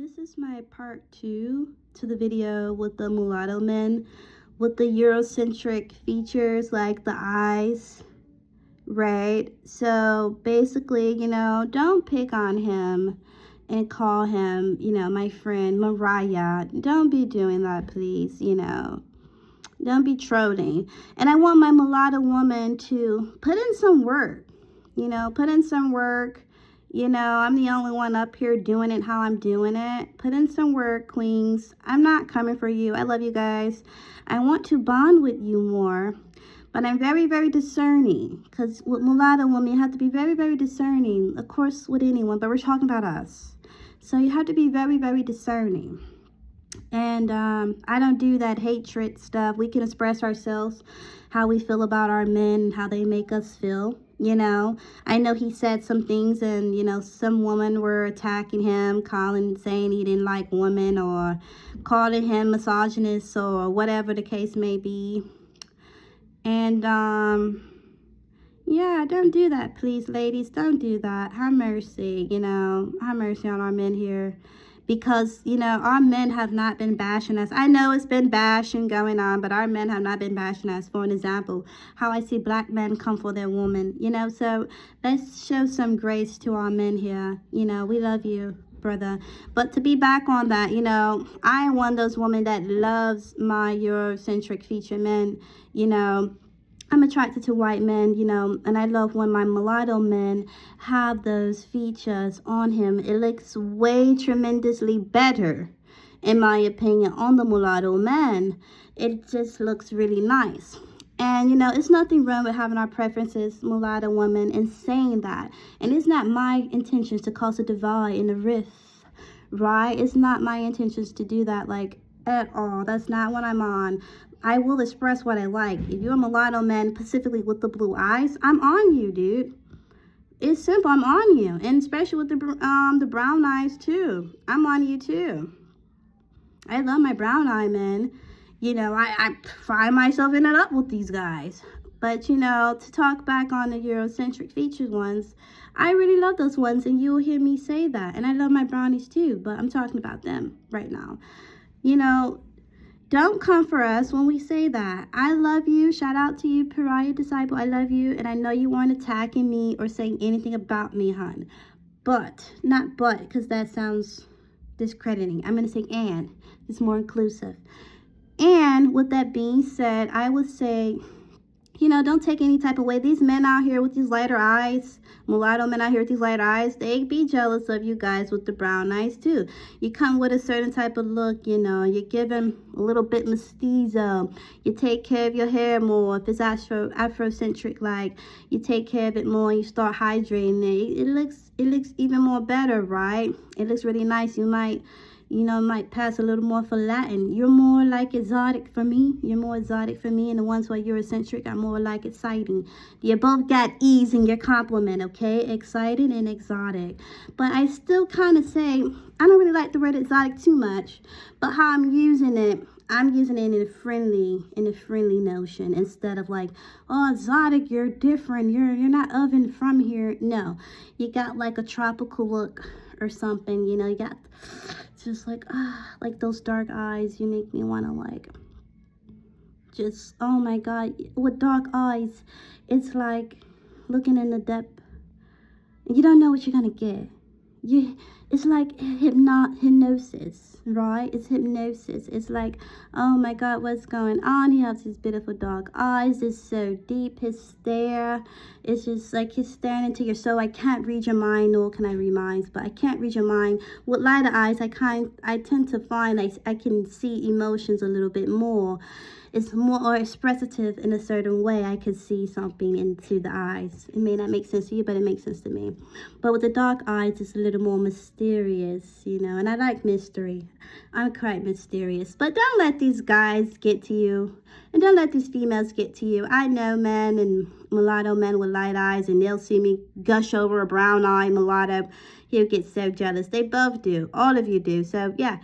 This is my part 2 to the video with the mulatto men with the Eurocentric features like the eyes, right? So basically, don't pick on him and call him, my friend Mariah. Don't be doing that, please, Don't be trolling. And I want my mulatto woman to put in some work, put in some work. I'm the only one up here doing it how I'm doing it. Put in some work, queens. I'm not coming for you. I love you guys. I want to bond with you more. But I'm very, very discerning. Because with mulatto women, you have to be very, very discerning. Of course, with anyone. But we're talking about us. So you have to be very, very discerning. And I don't do that hatred stuff. We can express ourselves, how we feel about our men, and how they make us feel. I know he said some things and, some women were attacking him, saying he didn't like women or calling him misogynist or whatever the case may be. And, yeah, don't do that, please, ladies. Don't do that. Have mercy, have mercy on our men here. Because, our men have not been bashing us. I know it's been bashing going on, but our men have not been bashing us. For an example, how I see black men come for their woman, So let's show some grace to our men here. We love you, brother. But to be back on that, I am one of those women that loves my Eurocentric feature men, I'm attracted to white men, and I love when my mulatto men have those features on him. It looks way tremendously better, in my opinion, on the mulatto men. It just looks really nice. And, it's nothing wrong with having our preferences, mulatto women, and saying that. And it's not my intentions to cause a divide and a rift, right? It's not my intentions to do that, at all. That's not what I'm on. I will express what I like. If you're a mulatto man, specifically with the blue eyes, I'm on you, dude. It's simple. I'm on you, and especially with the brown eyes too. I'm on you too. I love my brown eye men. I find myself in it up with these guys. But to talk back on the Eurocentric featured ones, I really love those ones, and you'll hear me say that. And I love my brownies too, but I'm talking about them right now. Don't come for us when we say that. I love you. Shout out to you, Pariah Disciple. I love you. And I know you weren't attacking me or saying anything about me, hon. But, not but, because that sounds discrediting. I'm going to say and. It's more inclusive. And with that being said, I would say, don't take any type of way. These men out here with these lighter eyes, mulatto men out here with these lighter eyes, they be jealous of you guys with the brown eyes too. You come with a certain type of look, you give them a little bit mestizo. You take care of your hair more. If it's Afrocentric, like, you take care of it more, you start hydrating it. It looks even more better, right? It looks really nice. You might pass a little more for Latin. You're more like exotic for me. You're more exotic for me. And the ones who are Eurocentric are more like exciting. You both got ease in your compliment, okay? Excited and exotic. But I still kind of say, I don't really like the word exotic too much. But how I'm using it in a friendly notion. Instead of like, oh, exotic, you're different. You're not oven from here. No. You got like a tropical look or something. You got just like those dark eyes. You make me want to just, oh my God, with dark eyes, it's like looking in the depth. You don't know what you're gonna get. It's like hypnosis, right? It's hypnosis. It's like, oh my God, what's going on? He has these beautiful dark eyes. It's so deep. His stare, it's just like he's staring into your soul. I can't read your mind, nor can I read minds, but I can't read your mind. With lighter eyes, I tend to find I can see emotions a little bit more. It's more expressive in a certain way. I could see something into the eyes. It may not make sense to you, but it makes sense to me. But with the dark eyes, it's a little more mysterious, and I like mystery. I'm quite mysterious. But don't let these guys get to you. And don't let these females get to you. I know men and mulatto men with light eyes, and they'll see me gush over a brown eye mulatto. He'll get so jealous. They both do. All of you do. So, yeah.